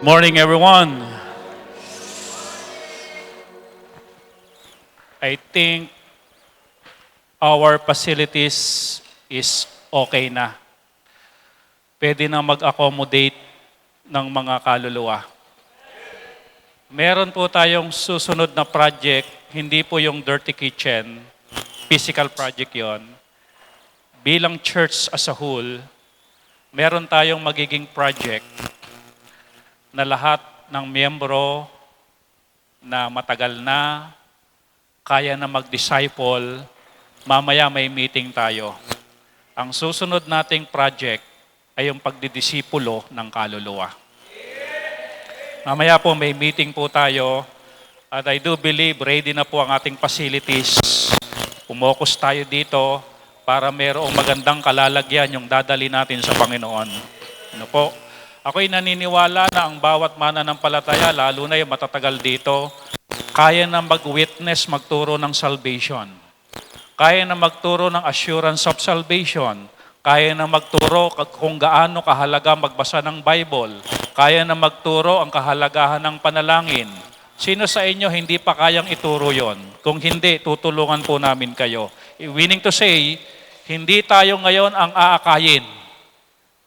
Morning, everyone. I think our facilities is okay na. Pwede na mag-accommodate ng mga kaluluwa. Meron po tayong susunod na project, hindi po yung dirty kitchen, physical project yon. Bilang church as a whole, meron tayong magiging project na lahat ng miyembro na matagal na, kaya na mag-disciple, mamaya may meeting tayo. Ang susunod nating project ay yung pagdidisipulo ng kaluluwa. Mamaya po may meeting po tayo at I do believe ready na po ang ating facilities. Pumokus tayo dito para mayroong magandang kalalagyan yung dadali natin sa Panginoon. Ano po? Ako'y naniniwala na ang bawat mananampalataya, lalo na yung matatagal dito, kaya na mag-witness, magturo ng salvation. Kaya na magturo ng assurance of salvation. Kaya na magturo kung gaano kahalaga magbasa ng Bible. Kaya na magturo ang kahalagahan ng panalangin. Sino sa inyo hindi pa kayang ituro yon? Kung hindi, tutulungan po namin kayo. Meaning to say, hindi tayo ngayon ang aakayin.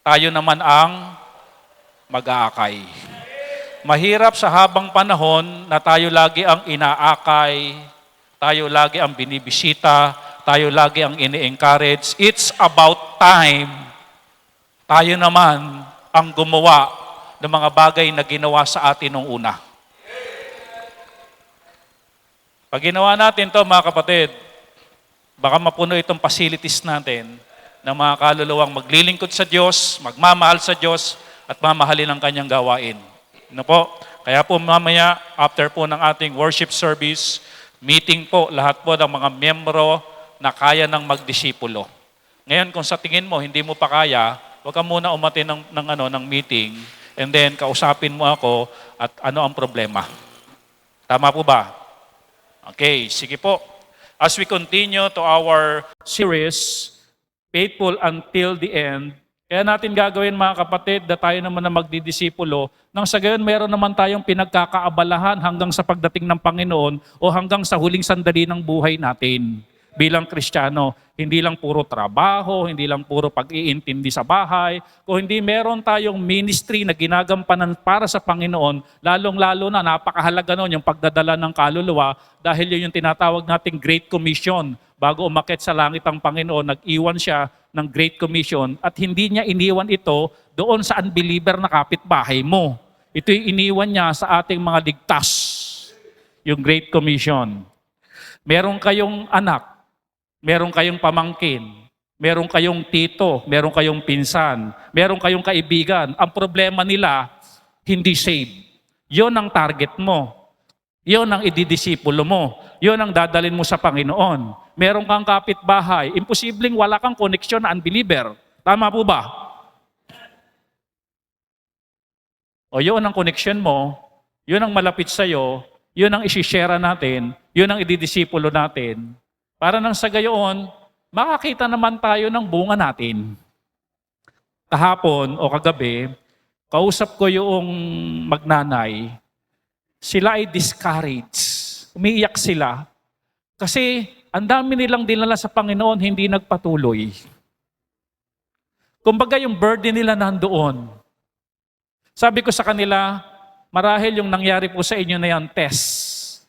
Tayo naman ang mag-aakay. Mahirap sa habang panahon na tayo lagi ang inaakay, tayo lagi ang binibisita, tayo lagi ang ini-encourage. It's about time tayo naman ang gumawa ng mga bagay na ginawa sa atin nung una. Pag ginawa natin to, mga kapatid, baka mapuno itong facilities natin ng mga kaluluwang maglilingkod sa Diyos, magmamahal sa Diyos, at mamahalin ang kanyang gawain. Ano po? Kaya po mamaya, after po ng ating worship service, meeting po lahat po ng mga miyembro na kaya ng magdisipulo. Ngayon, kung sa tingin mo, hindi mo pa kaya, huwag ka muna umatin ng meeting and then kausapin mo ako at ano ang problema. Tama po ba? Okay, sige po. As we continue to our series, Faithful Until the End, kaya natin gagawin mga kapatid na tayo naman na magdidisipulo nang sa gayon meron naman tayong pinagkakaabalahan hanggang sa pagdating ng Panginoon o hanggang sa huling sandali ng buhay natin bilang Kristiyano. Hindi lang puro trabaho, hindi lang puro pag-iintindi sa bahay. Kung hindi meron tayong ministry na ginagampanan para sa Panginoon, lalong-lalo na napakahalaga nun yung pagdadala ng kaluluwa dahil yun yung tinatawag nating Great Commission. Bago umakyat sa langit ang Panginoon, nag-iwan siya ng Great Commission at hindi niya iniwan ito doon sa unbeliever na kapitbahay mo. Ito'y iniwan niya sa ating mga ligtas, yung Great Commission. Meron kayong anak, meron kayong pamangkin, meron kayong tito, meron kayong pinsan, meron kayong kaibigan. Ang problema nila, hindi saved. Yon ang target mo. Yon ang ididisipulo mo. Yon ang dadalin mo sa Panginoon. Meron kang kapitbahay, imposibleng wala kang koneksyon na unbeliever. Tama po ba? O yun ang koneksyon mo, yun ang malapit sa'yo, yun ang isishare natin, yun ang ididisipulo natin. Para nang sa gayon, makakita naman tayo ng bunga natin. Kahapon o kagabi, kausap ko yung magnanay, sila ay discouraged. Umiiyak sila. Kasi ang dami nilang dinala sa Panginoon, hindi nagpatuloy. Kumbaga yung burden nila nandoon. Sabi ko sa kanila, marahil yung nangyari po sa inyo na yan, test.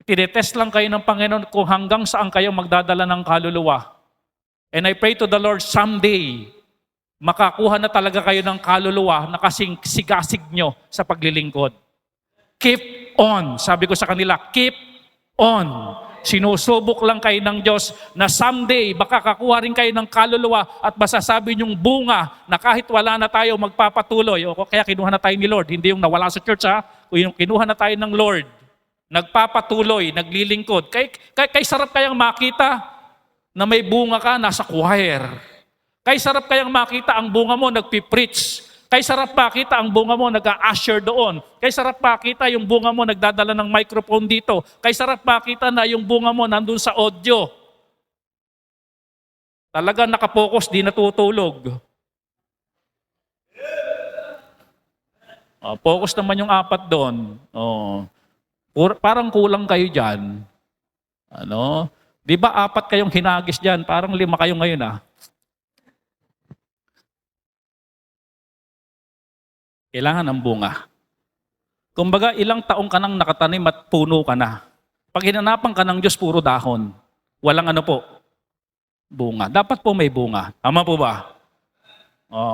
Tinetest lang kayo ng Panginoon kung hanggang saan kayo magdadala ng kaluluwa. And I pray to the Lord someday, makakuha na talaga kayo ng kaluluwa na kasing sigasig nyo sa paglilingkod. Keep on. Sabi ko sa kanila, keep on. Sinusubok lang kayo ng Diyos na someday baka kakuha rin kayo ng kaluluwa at masasabi niyong bunga na kahit wala na tayo magpapatuloy. O kaya kinuha na tayo ni Lord. Hindi yung nawala sa church ha. O yung kinuha na tayo ng Lord. Nagpapatuloy, naglilingkod. Kay sarap kayang makita na may bunga ka nasa choir. Kay sarap kayang makita ang bunga mo nagpipreach. Kay sarap makita ang bunga mo nag-a-usher doon. Kay sarap makita yung bunga mo nagdadala ng microphone dito. Kay sarap makita na yung bunga mo nandun sa audio. Talaga nakapokus, di natutulog. Focus naman yung apat doon. Parang kulang kayo dyan. Ano? Di ba apat kayong hinagis dyan? Parang 5 kayo ngayon Kailangan ng bunga. Kumbaga, ilang taong ka nang nakatanim at puno ka na. Pag hinanapan ka ng Diyos, puro dahon. Walang bunga. Dapat po may bunga. Tama po ba?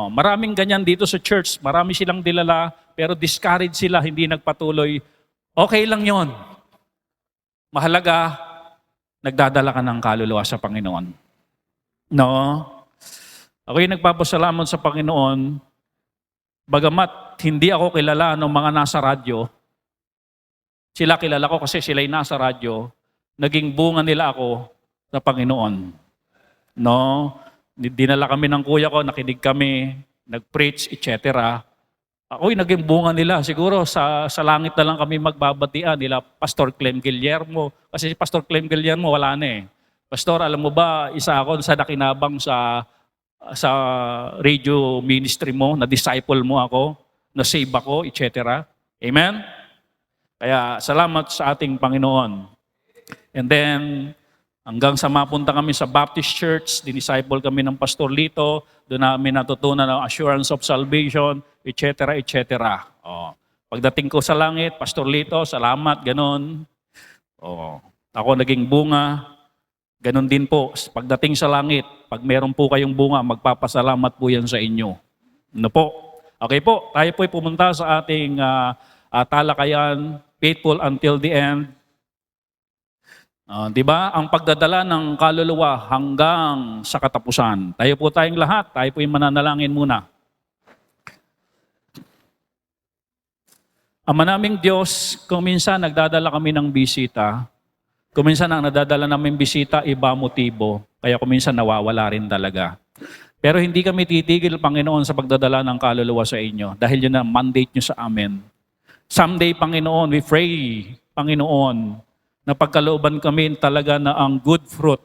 Maraming ganyan dito sa church. Marami silang dilala, pero discouraged sila, hindi nagpatuloy. Okay lang yon. Mahalaga, nagdadala ka ng kaluluwa sa Panginoon. No? Ako'y nagpapasalamat sa Panginoon, bagamat hindi ako kilala ng mga nasa radyo, sila kilala ko kasi sila'y nasa radyo, naging bunga nila ako sa Panginoon. No? Dinala kami ng kuya ko, nakinig kami, nag-preach, etc. Ako'y naging bunga nila. Siguro sa langit na lang kami magbabatian nila Pastor Clem Guillermo. Kasi si Pastor Clem Guillermo wala na Pastor, alam mo ba, isa ako sa nakinabang sa radio ministry mo, na disciple mo ako, na save ako, etc. Amen? Kaya salamat sa ating Panginoon. And then, hanggang sa mapunta kami sa Baptist Church, dinisciple kami ng Pastor Lito, doon namin natutunan ang assurance of salvation, etc., etc. Pagdating ko sa langit, Pastor Lito, salamat, ganon. Ako naging bunga, ganon din po. Pagdating sa langit, pag meron po kayong bunga, magpapasalamat po yan sa inyo. Ano po? Okay po, tayo po'y pumunta sa ating talakayan, faithful until the end. Di ba? Ang pagdadala ng kaluluwa hanggang sa katapusan. Tayo po tayong lahat, tayo po'y mananalangin muna. Ama naming Diyos, kung minsan nagdadala kami ng bisita, kung minsan ang nadadala namin bisita, iba motibo, kaya kung minsan nawawala rin talaga. Pero hindi kami titigil, Panginoon, sa pagdadala ng kaluluwa sa inyo dahil yun ang mandate nyo sa amin. Someday, Panginoon, we pray, Panginoon, na pagkalooban kami talaga na ang good fruit,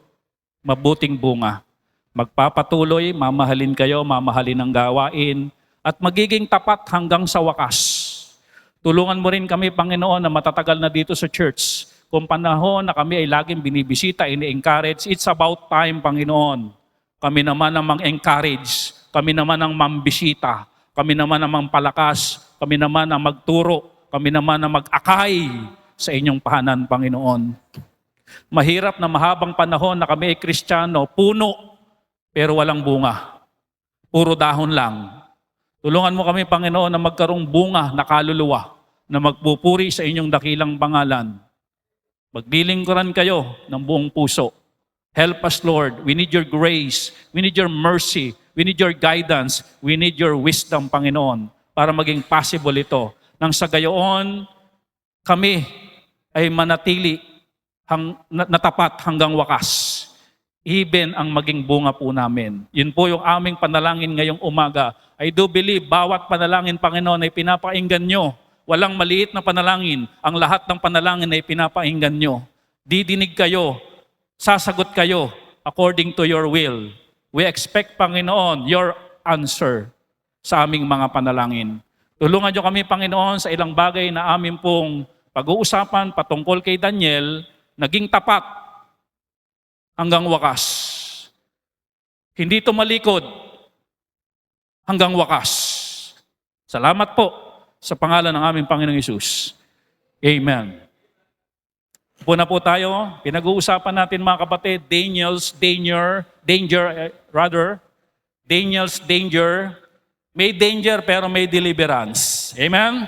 mabuting bunga. Magpapatuloy, mamahalin kayo, mamahalin ang gawain, at magiging tapat hanggang sa wakas. Tulungan mo rin kami, Panginoon, na matatagal na dito sa church. Kung panahon na kami ay laging binibisita, ini-encourage, it's about time, Panginoon. Kami naman ang mang-encourage, kami naman ang mambisita, kami naman ang mangpalakas, kami naman ang magturo, kami naman ang mag-akay sa inyong pahanan, Panginoon. Mahirap na mahabang panahon na kami ay Kristiyano, puno, pero walang bunga. Puro dahon lang. Tulungan mo kami, Panginoon, na magkaroong bunga na kaluluwa, na magpupuri sa inyong dakilang pangalan. Maglilingkuran kayo ng buong puso. Help us, Lord. We need your grace. We need your mercy. We need your guidance. We need your wisdom, Panginoon, para maging possible ito. Nang sa gayoon, kami ay manatili natapat hanggang wakas. Even ang maging bunga po namin. Yun po yung aming panalangin ngayong umaga. I do believe bawat panalangin, Panginoon, ay pinapainggan nyo. Walang maliit na panalangin. Ang lahat ng panalangin ay pinapainggan nyo. Didinig kayo. Sasagot kayo according to your will. We expect, Panginoon, your answer sa aming mga panalangin. Tulungan niyo kami, Panginoon, sa ilang bagay na amin pong pag-uusapan patungkol kay Daniel, naging tapat hanggang wakas. Hindi tumalikod hanggang wakas. Salamat po sa pangalan ng aming Panginoong Hesus. Amen. Puna po tayo, pinag-uusapan natin mga kapatid, Daniel's danger. May danger pero may deliverance. Amen?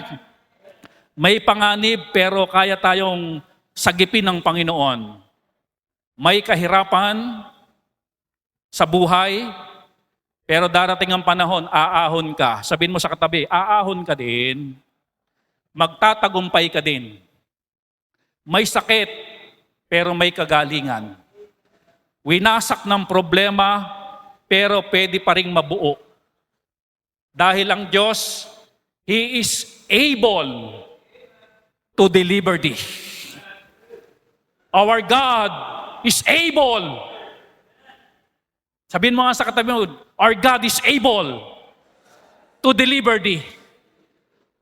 May panganib pero kaya tayong sagipin ng Panginoon. May kahirapan sa buhay, pero darating ang panahon, aahon ka. Sabihin mo sa katabi, aahon ka din. Magtatagumpay ka din. May sakit, pero may kagalingan. Winasak ng problema, pero pwede pa rin mabuo. Dahil ang Diyos, He is able to deliver thee. Our God is able. Sabihin mo nga sa katabi mo, our God is able to deliver thee.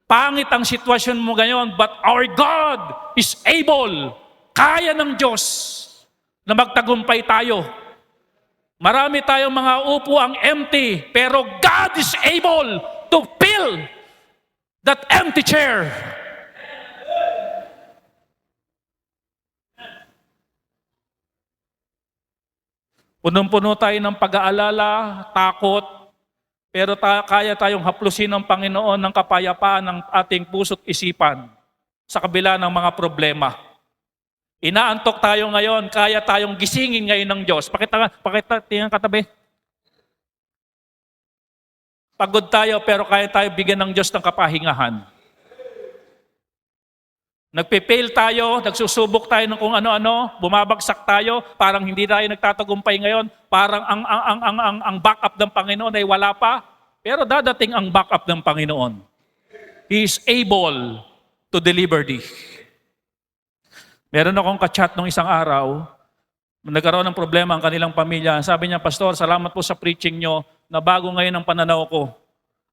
Pangit ang sitwasyon mo ngayon, but our God is able. Kaya ng Diyos na magtagumpay tayo. Marami tayong mga upuang empty, pero God is able to fill that empty chair. Punong-puno tayo ng pag-aalala, takot, pero kaya tayong haplusin ng Panginoon ng kapayapaan ng ating puso't isipan sa kabila ng mga problema. Inaantok tayo ngayon, kaya tayong gisingin ngayon ng Diyos. Pakita, tingnan katabi. Pagod tayo, pero kaya tayo bigyan ng Diyos ng kapahingahan. Nagpe-fail tayo, nagsusubok tayo ng kung ano-ano, bumabagsak tayo, parang hindi tayo nagtatagumpay ngayon, parang ang backup ng Panginoon ay wala pa, pero dadating ang backup ng Panginoon. He is able to deliver thee. Meron akong ka-chat nung isang araw, nagkaroon ng problema ang kanilang pamilya. Sabi niya, Pastor, salamat po sa preaching nyo, na bago ngayon ang pananaw ko.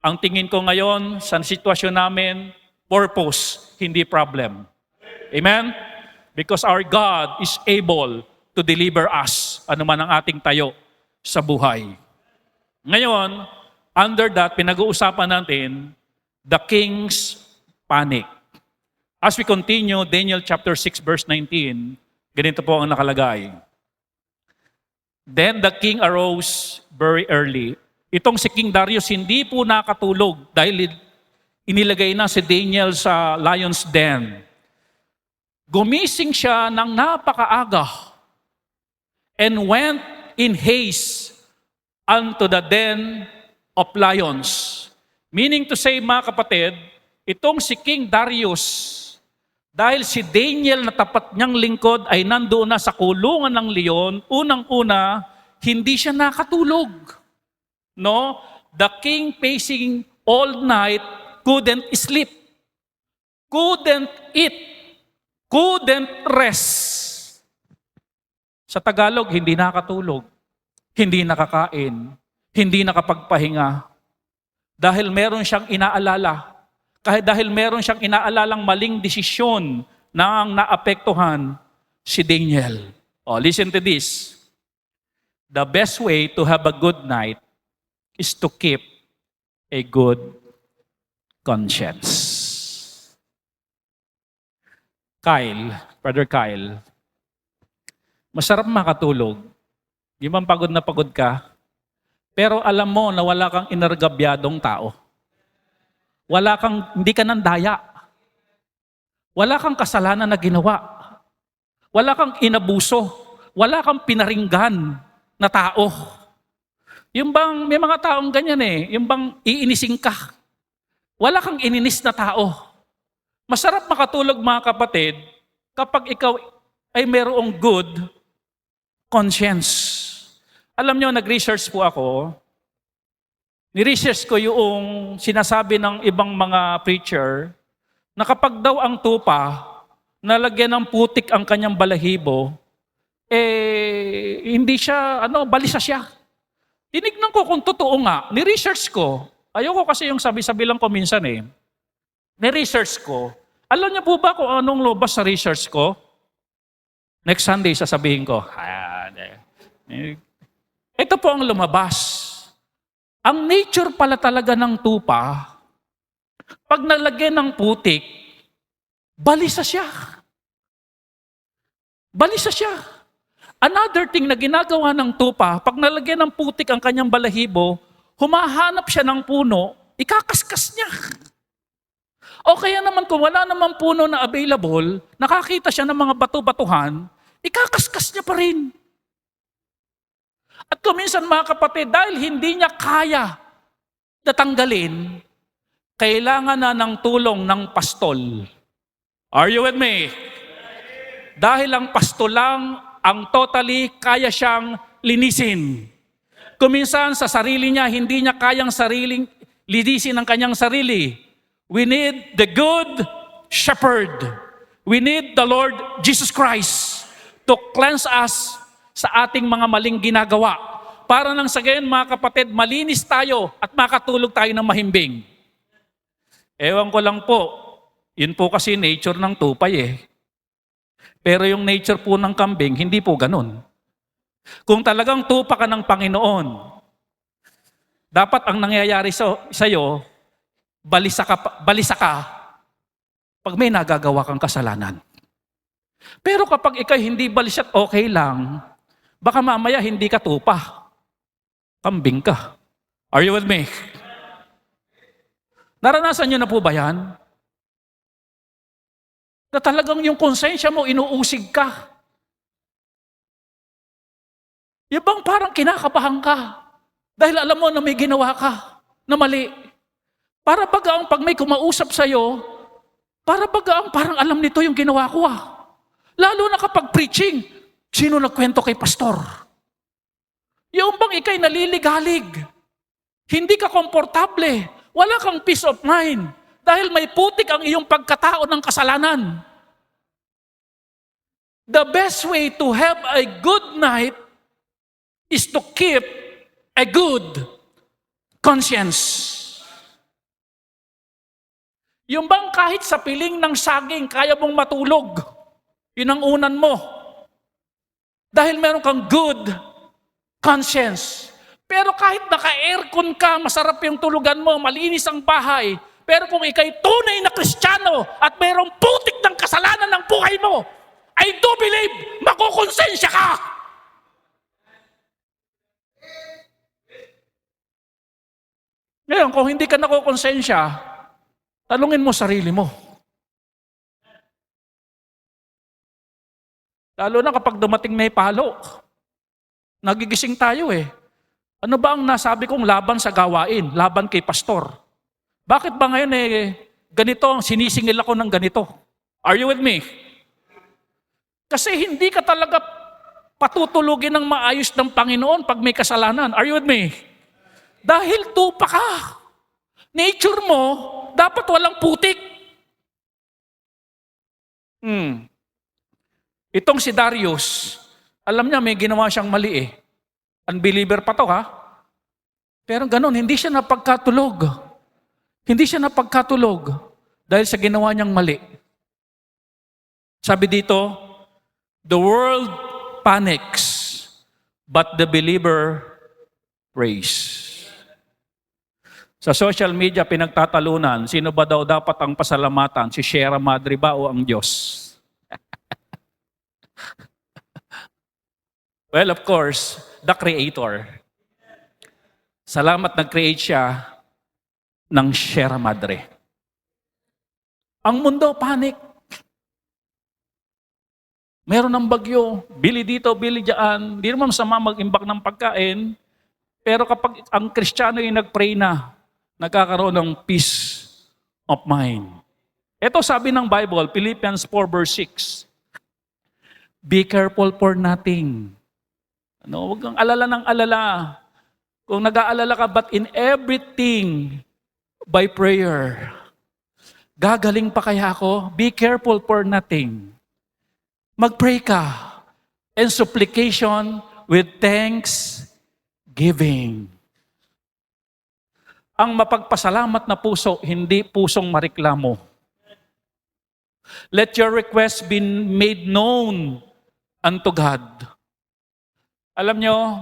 Ang tingin ko ngayon sa sitwasyon namin, purpose, hindi problem. Amen? Because our God is able to deliver us, anuman ang ating tayo sa buhay. Ngayon, under that, pinag-uusapan natin, the king's panic. As we continue, Daniel chapter 6 verse 19, ganito po ang nakalagay. Then the king arose very early. Itong si King Darius hindi po nakatulog dahil inilagay na si Daniel sa lion's den. Gumising siya ng napakaaga and went in haste unto the den of lions. Meaning to say, mga kapatid, itong si King Darius, dahil si Daniel na tapat niyang lingkod ay nandoon na sa kulungan ng leon, unang-una, hindi siya nakatulog. No? The king pacing all night, couldn't sleep, couldn't eat, couldn't rest. Sa Tagalog, hindi nakatulog, hindi nakakain, hindi nakapagpahinga. Dahil meron siyang inaalala, dahil meron siyang inaalalang maling desisyon na ang naapektuhan si Daniel. Oh, listen to this. The best way to have a good night is to keep a good conscience. Brother Kyle, masarap makatulog. Di ba pagod na pagod ka? Pero alam mo na wala kang inargabyadong tao. Hindi ka nandaya. Wala kang kasalanan na ginawa. Wala kang inabuso. Wala kang pinaringgan na tao. Yung bang, may mga taong ganyan yung bang iinisin ka. Wala kang ininis na tao. Masarap makatulog mga kapatid kapag ikaw ay mayroong good conscience. Alam nyo, nag-research po ako. Ni-research ko yung sinasabi ng ibang mga preacher na kapag daw ang tupa nalagyan ng putik ang kanyang balahibo, hindi siya, balisa siya. Tinignan ko kung totoo nga. Ni-research ko. Ayoko kasi yung sabi-sabi lang ko minsan Ni-research ko. Alam niyo po ba kung anong lobas sa research ko? Next Sunday, sasabihin ko. Ito po ang lumabas. Ang nature pala talaga ng tupa, pag nalagyan ng putik, balisa siya. Balisa siya. Another thing na ginagawa ng tupa, pag nalagyan ng putik ang kanyang balahibo, humahanap siya ng puno, ikakaskas niya. O kaya naman kung wala naman puno na available, nakakita siya ng mga bato-batuhan, ikakaskas niya pa rin. At kung minsan mga kapatid, dahil hindi niya kaya natanggalin, kailangan na ng tulong ng pastol. Are you with me? Dahil ang pastol lang ang totally kaya siyang linisin. Kuminsan sa sarili niya, hindi niya kayang linisin ang kanyang sarili. We need the good shepherd. We need the Lord Jesus Christ to cleanse us sa ating mga maling ginagawa. para nang sa gayon mga kapatid, malinis tayo at makatulog tayo ng mahimbing. Ewan ko lang po, yun po kasi nature ng tupay eh. Pero yung nature po ng kambing, hindi po ganun. Kung talagang tupa ka ng Panginoon, dapat ang nangyayari sa'yo, balisa ka pag may nagagawa kang kasalanan. Pero kapag ikay hindi balis at okay lang, baka mamaya hindi ka tupa. Kambing ka. Are you with me? Naranasan nyo na po ba yan? Na talagang yung konsensya mo, inuusig ka. Yung bang parang kinakabahan ka. Dahil alam mo na may ginawa ka na mali. Para bagaang pag may kumausap sa'yo, para bagaang parang alam nito yung ginawa ko Lalo na kapag preaching, sino nagkwento kay pastor? Yung bang ikay naliligalig, hindi ka komportable, wala kang peace of mind, dahil may putik ang iyong pagkatao ng kasalanan. The best way to have a good night is to keep a good conscience. Yung bang kahit sa piling ng saging, kaya mong matulog, yun ang unan mo. Dahil meron kang good conscience. Pero kahit naka-aircon ka, masarap yung tulugan mo, malinis ang bahay, pero kung ikay tunay na Kristiyano at mayroong putik ng kasalanan ng buhay mo, I do believe makukonsensya ka. Ngayon, kung hindi ka nakukonsensya, talungin mo sarili mo. Lalo na kapag dumating may palo. Nagigising tayo eh. Ano ba ang nasabi kong laban sa gawain? Laban kay pastor. Bakit ba ngayon ganito, sinisingil ako ng ganito? Are you with me? Kasi hindi ka talaga patutulugin ng maayos ng Panginoon pag may kasalanan. Are you with me? Dahil tupa ka. Nature mo, dapat walang putik. Itong si Darius, alam niya may ginawa siyang mali eh. Unbeliever pa to Pero ganun, hindi siya napagkatulog. Hindi siya napagkatulog dahil sa ginawa niyang mali. Sabi dito, the world panics, but the believer prays. Sa social media, pinagtatalunan, sino ba daw dapat ang pasalamatan? Si Sierra Madre ba o ang Diyos? Well, of course, the Creator. Salamat nag-create siya ng Sierra Madre. Ang mundo, panic. Meron ng bagyo, bili dito, bili diyan. Hindi naman masama mag-imbak ng pagkain. Pero kapag ang Kristiyano ay nag-pray na, nagkakaroon ng peace of mind. Ito sabi ng Bible, Philippians 4 verse 6. Be careful for nothing. Huwag kang alala ng alala. Kung nag-aalala ka, but in everything, by prayer. Gagaling pa kaya ako? Be careful for nothing. Mag-pray ka. And supplication with thanksgiving. Ang mapagpasalamat na puso, hindi pusong mareklamo. Let your request be made known unto God. Alam nyo,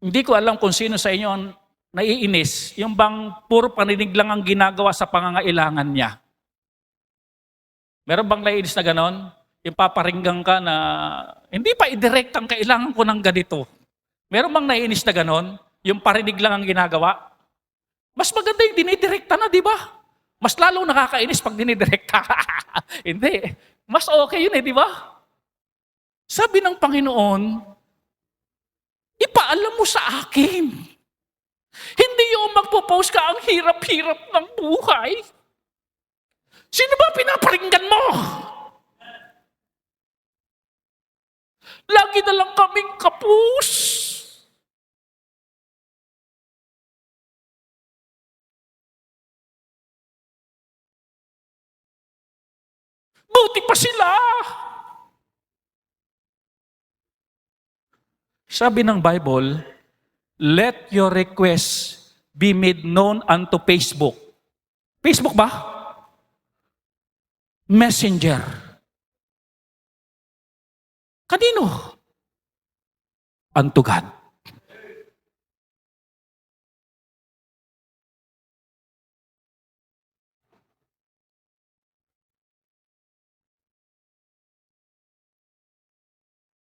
hindi ko alam kung sino sa inyo ang naiinis, yung bang puro paninig lang ang ginagawa sa pangangailangan niya. Meron bang naiinis na ganon? Yung paparinggang ka na, hindi pa i-direct ang kailangan ko ng ganito. Meron bang naiinis na ganon? Yung parinig lang ang ginagawa? Mas maganda yung dinidirekta na, di ba? Mas lalong nakakainis pag dinidirekta. Hindi. Mas okay yun di ba? Sabi ng Panginoon, ipaalam mo sa akin. Hindi yung magpo-post ka, ang hirap-hirap ng buhay. Sino ba pinaparinggan mo? Lagi na lang kaming kapus. Buti pa sila. Sabi ng Bible, let your request be made known unto Facebook. Facebook ba? Messenger. Kanino? Unto God.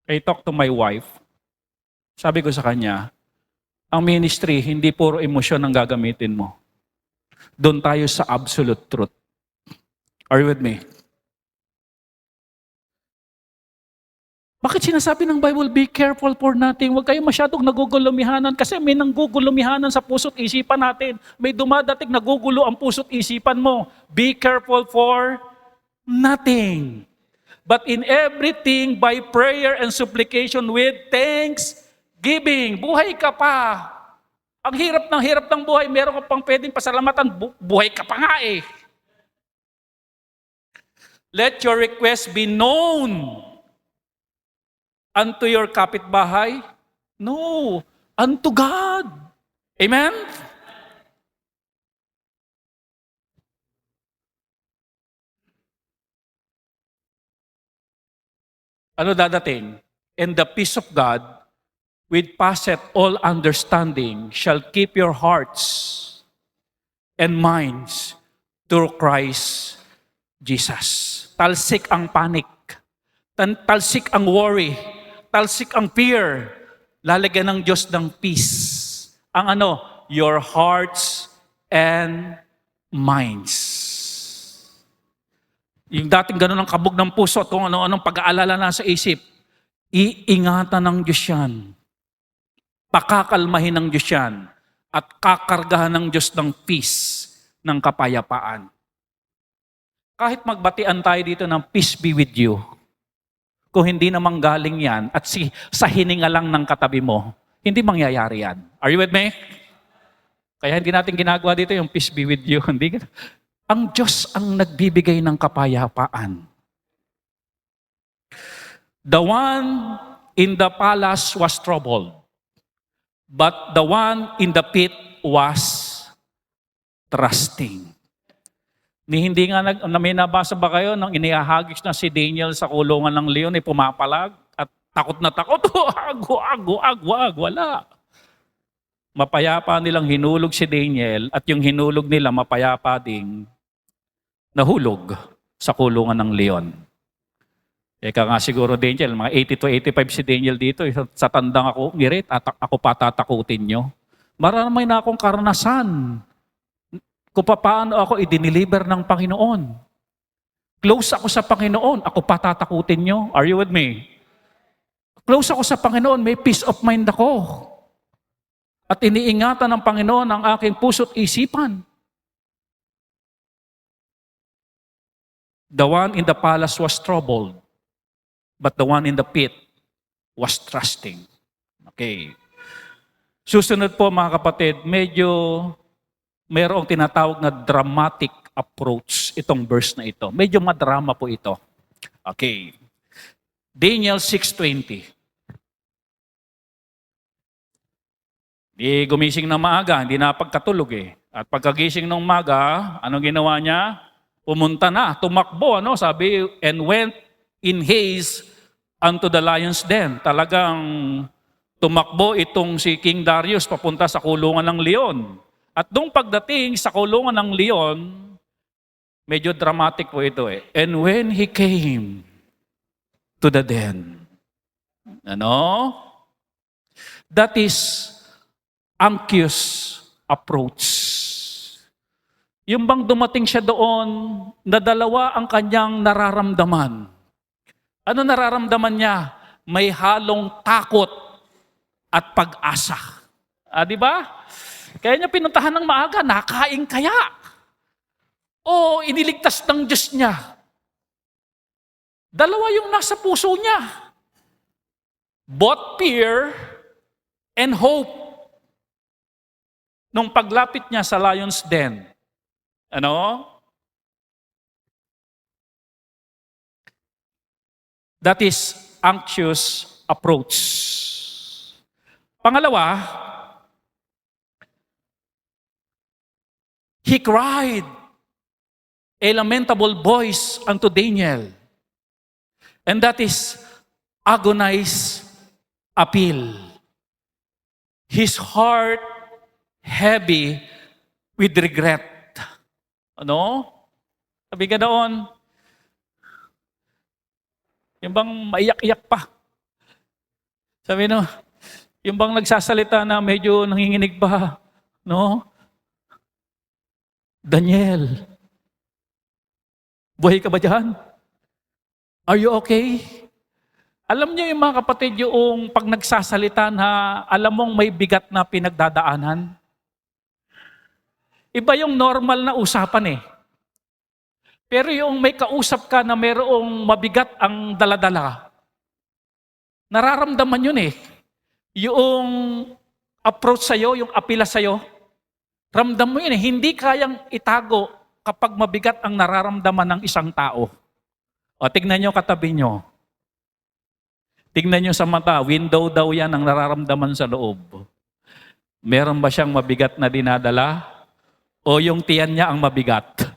I talked to my wife. Sabi ko sa kanya, ang ministry, hindi puro emosyon ang gagamitin mo. Doon tayo sa absolute truth. Are you with me? Bakit sinasabi ng Bible, be careful for nothing? Huwag kayo masyadong nagugulumihanan kasi may nanggugulumihanan sa puso't isipan natin. May dumadating nagugulo ang puso't isipan mo. Be careful for nothing. But in everything, by prayer and supplication with thanksgiving. Buhay ka pa. Ang hirap ng buhay, meron ka pang pwedeng pasalamatan, buhay ka pa nga eh. Let your request be known unto your kapitbahay? No, unto God. Amen? Ano dadating? And the peace of God, which passeth all understanding, shall keep your hearts and minds through Christ Jesus. Talsik ang panic. Talsik ang worry. Talsik ang fear. Lalagyan ng Diyos ng peace. Ang ano? Your hearts and minds. Yung dating ganun ang kabog ng puso at kung ano-anong pag-aalala na sa isip, iingatan ng Diyos yan. Pakakalmahin ng Diyos yan. At kakargahan ng Diyos ng peace, ng kapayapaan. Kahit magbatian tayo dito ng peace be with you, kung hindi namang galing yan at sa hininga lang ng katabi mo, hindi mangyayari yan. Are you with me? Kaya hindi natin ginagawa dito yung peace be with you. Hindi. Ang Diyos ang nagbibigay ng kapayapaan. The one in the palace was troubled, but the one in the pit was trusting. Hindi nga may nabasa ba kayo nang inihahagis na si Daniel sa kulungan ng leon, pumapalag at takot na takot, agwag, wala. Mapayapa nilang hinulog si Daniel at yung hinulog nila mapayapa ding nahulog sa kulungan ng leon. Eka nga siguro Daniel, mga 80 to 85 si Daniel dito, sa tandang ako ngirit at ako patatakutin nyo. Marami na akong karanasan kung paano ako i-deliver ng Panginoon. Close ako sa Panginoon, ako patatakutin nyo. Are you with me? Close ako sa Panginoon, may peace of mind ako. At iniingatan ng Panginoon ang aking puso't isipan. The one in the palace was troubled, but the one in the pit was trusting. Okay. Susunod po mga kapatid, medyo mayroong tinatawag na dramatic approach itong verse na ito. Medyo madrama po ito. Okay. Daniel 6:20. Di gumising ng maaga, hindi napagkatulog eh. At pagkagising ng maaga, anong ginawa niya? Pumunta na, tumakbo, sabi, and went in haste unto the lion's den. Talagang tumakbo itong si King Darius papunta sa kulungan ng leon. At nung pagdating sa kulungan ng leon, medyo dramatic po ito eh. And when he came to the den, that is anxious approach. Yung bang dumating siya doon, na dalawa ang kanyang nararamdaman. Ano nararamdaman niya? May halong takot at pag-asa. Di ba? Kaya niya pinuntahan ng maaga, nakain kaya? O iniligtas ng Diyos niya? Dalawa yung nasa puso niya. Both fear and hope. Nung paglapit niya sa lion's den, that is anxious approach. Pangalawa, he cried a lamentable voice unto Daniel. And that is agonized appeal. His heart heavy with regret. Ano? Sabi ka doon, yung bang maiyak-iyak pa. Sabi no, yung bang nagsasalita na medyo nanginginig pa. No? Daniel, buhay ka ba dyan? Are you okay? Alam niyo yung mga kapatid, yung pag nagsasalita na alam mong may bigat na pinagdadaanan. Iba yung normal na usapan eh. Pero yung may kausap ka na mayroong mabigat ang daladala, nararamdaman yun eh. Yung approach sa'yo, yung apila sa'yo, ramdam mo yun eh. Hindi kayang itago kapag mabigat ang nararamdaman ng isang tao. O tignan nyo katabi nyo. Tignan nyo sa mata, window daw yan ang nararamdaman sa loob. Meron ba siyang mabigat na dinadala? O yung tiyan niya ang mabigat?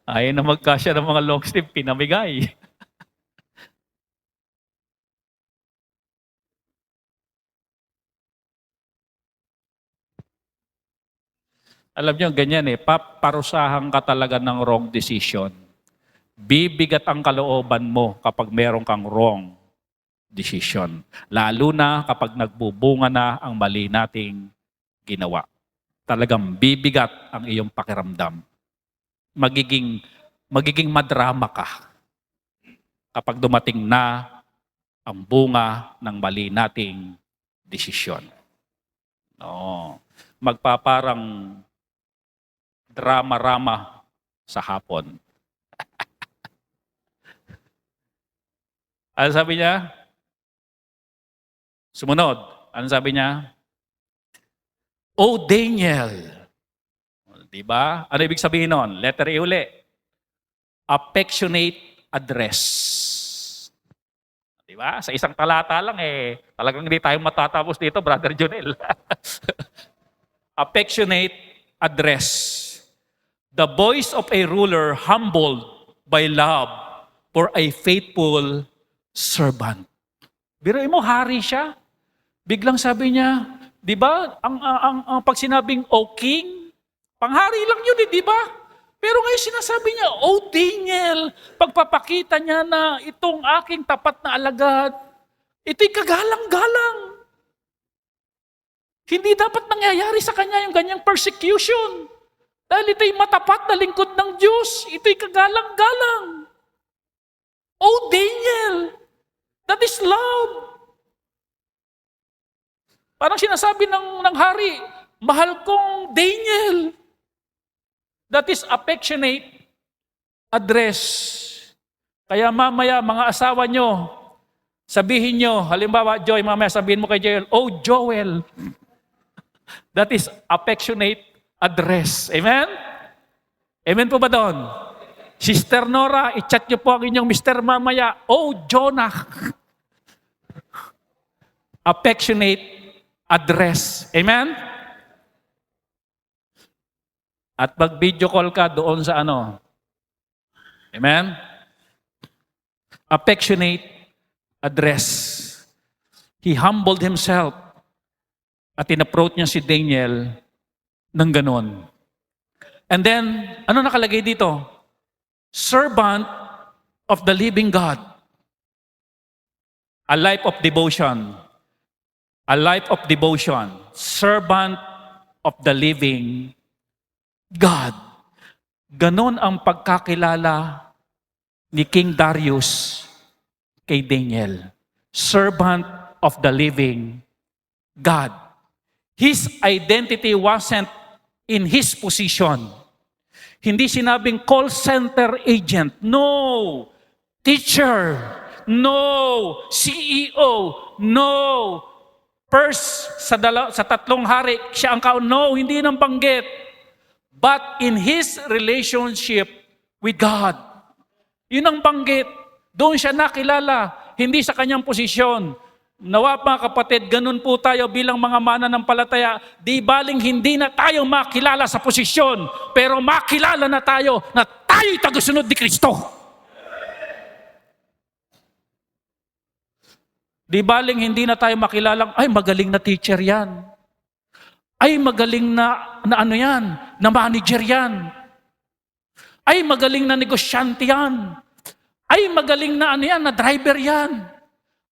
Ayaw na magkasya ng mga long sleeve, pinamigay. Alam niyo, ganyan eh, paparusahan ka talaga ng wrong decision. Bibigat ang kalooban mo kapag meron kang wrong decision. Lalo na kapag nagbubunga na ang mali nating ginawa. Talagang bibigat ang iyong pakiramdam. Magiging madrama ka kapag dumating na ang bunga ng mali nating desisyon. No. Magpaparang drama-rama sa hapon. Ano sabi niya? Sumunod. Ano sabi niya? Oh, Daniel. Diba? Ano ibig sabihin nun? Letter A uli. Affectionate address. Diba? Sa isang talata lang eh, talagang hindi tayo matatapos dito, Brother Jonel. Affectionate address. The voice of a ruler humbled by love for a faithful servant. Biruin mo, hari siya. Biglang sabi niya, di ba, ang pag sinabing, O King, panghari lang yun eh, di ba? Pero ngayon sinasabi niya, O Daniel, pagpapakita niya na itong aking tapat na alagad, ito'y kagalang-galang. Hindi dapat nangyayari sa kanya yung ganyang persecution. Dahil ito'y matapat na lingkod ng Diyos. Ito'y kagalang-galang. O Daniel, that is love. Parang sinasabi ng hari, mahal kong Daniel. That is affectionate address. Kaya mamaya, mga asawa nyo, sabihin nyo, halimbawa, Joy, mamaya sabihin mo kay Joel, Oh, Joel. That is affectionate address. Amen? Amen po ba doon? Sister Nora, i-chat nyo po ang inyong Mr. mamaya, Oh, Jonah. Affectionate address. Amen? At mag-video call ka doon sa ano. Amen? Affectionate address. He humbled himself at in-approach niya si Daniel ng ganon. And then, ano nakalagay dito? Servant of the living God. A life of devotion. A life of devotion. Servant of the living God. Ganon ang pagkakilala ni King Darius kay Daniel. Servant of the living God. His identity wasn't in his position. Hindi sinabing call center agent. No. Teacher. No. CEO. No. First, sa tatlong hari, siya ang kaun. No, hindi nang banggit. But in his relationship with God. Yun ang banggit. Doon siya nakilala, hindi sa kanyang posisyon. Nawa mga kapatid, ganun po tayo bilang mga mananampalataya. Di baling hindi na tayo makilala sa posisyon, pero makilala na tayo na tayo'y tagusunod ni Kristo. Di baling hindi na tayo makilalang, ay magaling na teacher yan. Ay magaling na ano yan, na manager yan. Ay magaling na negosyante yan. Ay magaling na ano yan, na driver yan.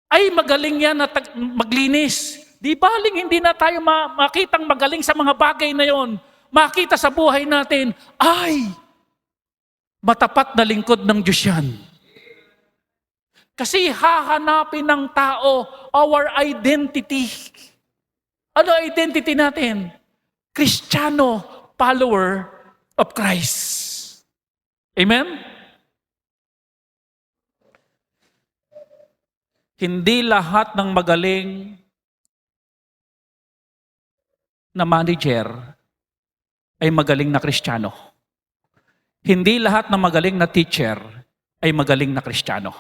Ay magaling yan na maglinis. Di baling hindi na tayo makitang magaling sa mga bagay na yon. Makita sa buhay natin, ay matapat na lingkod ng Diyos yan. Kasi hahanapin ng tao our identity. Ano identity natin? Kristiyano, follower of Christ. Amen? Hindi lahat ng magaling na manager ay magaling na Kristiyano. Hindi lahat ng magaling na teacher ay magaling na Kristiyano.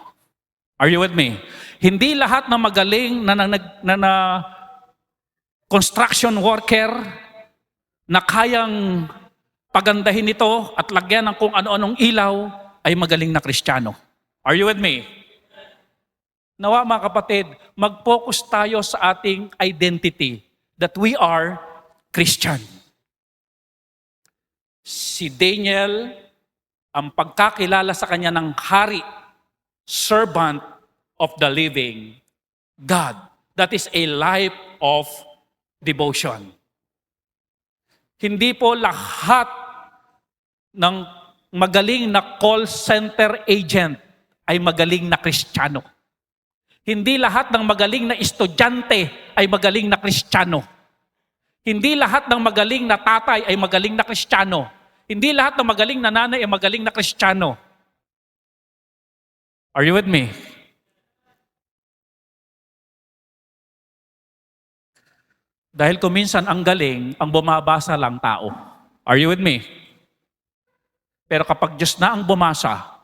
Are you with me? Hindi lahat ng magaling na construction worker na kayang pagandahin ito at lagyan ng kung ano-anong ilaw ay magaling na Kristiyano. Are you with me? Nawa mga kapatid, mag-focus tayo sa ating identity that we are Christian. Si Daniel, ang pagkakilala sa kanya ng hari, servant of the living God. That is a life of devotion. Hindi po lahat ng magaling na call center agent ay magaling na Kristiyano. Hindi lahat ng magaling na estudyante ay magaling na Kristiyano. Hindi lahat ng magaling na tatay ay magaling na Kristiyano. Hindi lahat ng magaling na nanay ay magaling na Kristiyano. Are you with me? Dahil kuminsan ang galing, ang bumabasa lang tao. Are you with me? Pero kapag Diyos na ang bumasa,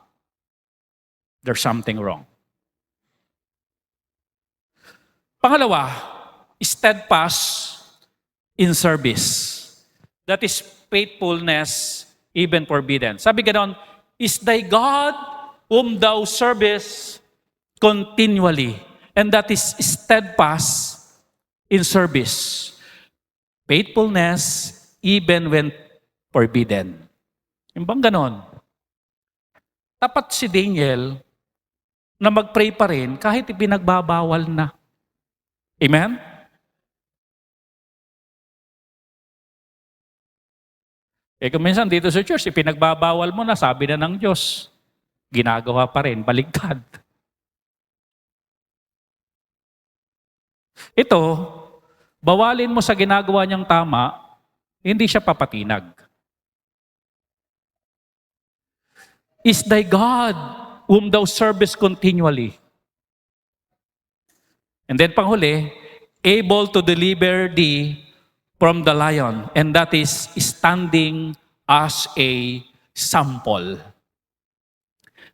there's something wrong. Pangalawa, steadfast in service. That is faithfulness even forbidden. Sabi ganoon, is thy God whom thou servest continually. And that is steadfast in service. Faithfulness even when forbidden. Yung bang ganon? Tapat si Daniel na mag-pray pa rin kahit ipinagbabawal na. Amen? Kung minsan dito sa church, ipinagbabawal mo na, sabi na ng Diyos, ginagawa pa rin, baligtad. Ito, bawalin mo sa ginagawa niyang tama, hindi siya papatinag. Is thy God whom thou servest continually. And then panghuli, able to deliver thee from the lion. And that is standing as a sample.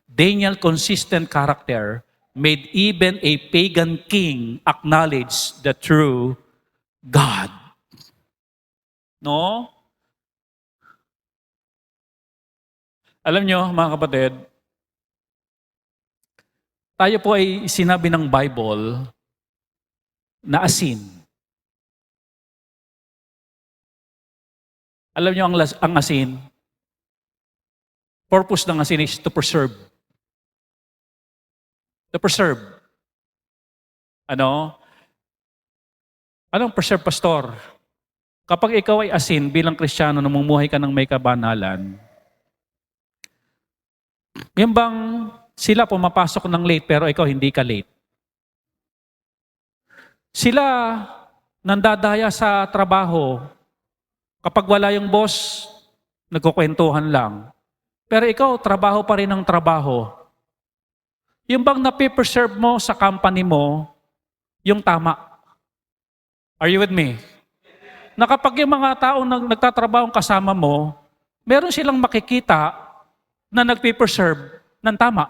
Daniel's consistent character made even a pagan king acknowledge the true God. No? Alam nyo, mga kapatid, tayo po ay sinabi ng Bible na asin. Alam nyo ang asin? Purpose ng asin is to preserve. To preserve. Ano? Anong preserve, pastor? Kapag ikaw ay asin bilang Kristiyano, namumuhay ka ng may kabanalan, yan bang sila pumapasok ng late pero ikaw hindi ka late? Sila nandadaya sa trabaho, kapag wala yung boss, nagkukwentuhan lang. Pero ikaw, trabaho pa rin ang trabaho. Yung bang napipreserve mo sa company mo, yung tama. Are you with me? Na kapag yung mga taong nagtatrabaho kasama mo, meron silang makikita na nagpipreserve ng tama.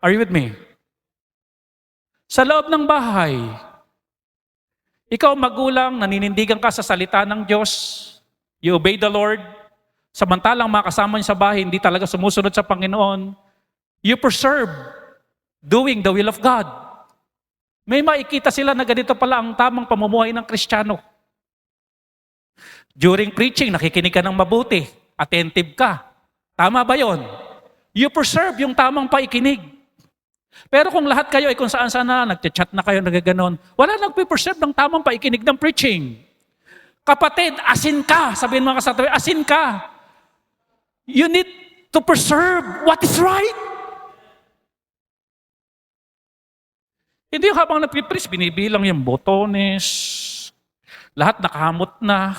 Are you with me? Sa loob ng bahay, ikaw magulang, naninindigan ka sa salita ng Diyos, you obey the Lord, samantalang mga kasama niyo sa bahay, hindi talaga sumusunod sa Panginoon, you preserve doing the will of God. May makikita sila na ganito pala ang tamang pamumuhay ng Kristiyano. During preaching, nakikinig ka ng mabuti, attentive ka. Tama ba yon? You preserve yung tamang paikinig. Pero kung lahat kayo ay kung saan-saan na, nagchat na kayo, nagaganon, wala nagpipreserve ng tamang paikinig ng preaching. Kapatid, asin ka. Sabihin mga kasatawi, asin ka. You need to preserve what is right. Hindi yung habang nagpipreach, binibilang yung botones, lahat nakahamot na,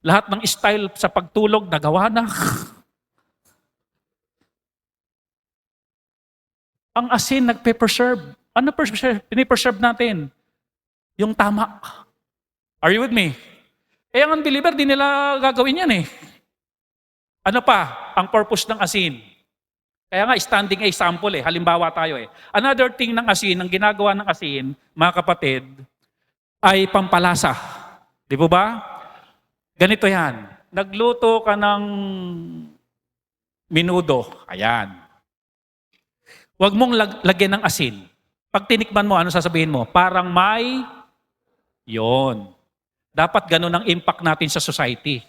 lahat ng style sa pagtulog, nagawa na. Ang asin nagpe-preserve. Ano pinipreserve natin? Yung tama. Are you with me? Eh, ang unbeliever, di nila gagawin yan eh. Ano pa ang purpose ng asin? Kaya nga, standing example eh. Halimbawa tayo eh. Another thing ng asin, ang ginagawa ng asin, mga kapatid, ay pampalasa. Di po ba? Ganito yan. Nagluto ka ng menudo. Ayan. Huwag mong lagyan ng asin. Pag tinikman mo, ano sasabihin mo? Parang may yon. Dapat ganun ang impact natin sa society.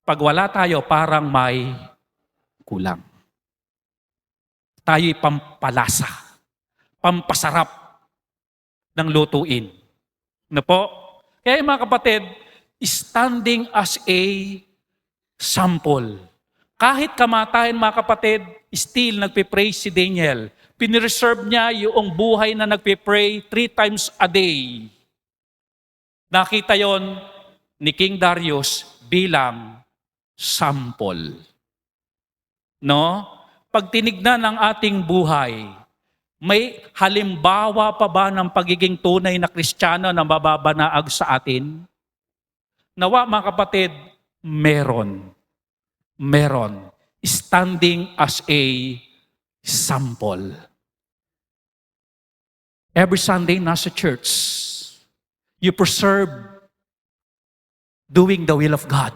Pag wala tayo, parang may kulang. Tayo'y pampalasa, pampasarap ng lutuin. Ano po? Kaya mga kapatid, standing as a sample. Kahit kamatayan mga kapatid, still nagpe-pray si Daniel. Pinireserve niya yung buhay na nagpe-pray 3 times a day. Nakita yon ni King Darius bilang sample. No? Pag tinignan ang ating buhay, may halimbawa pa ba ng pagiging tunay na Kristiyano na mababanaag sa atin? Nawa mga kapatid, meron. Meron. Standing as a sample. Every Sunday nasa church, you preserve doing the will of God.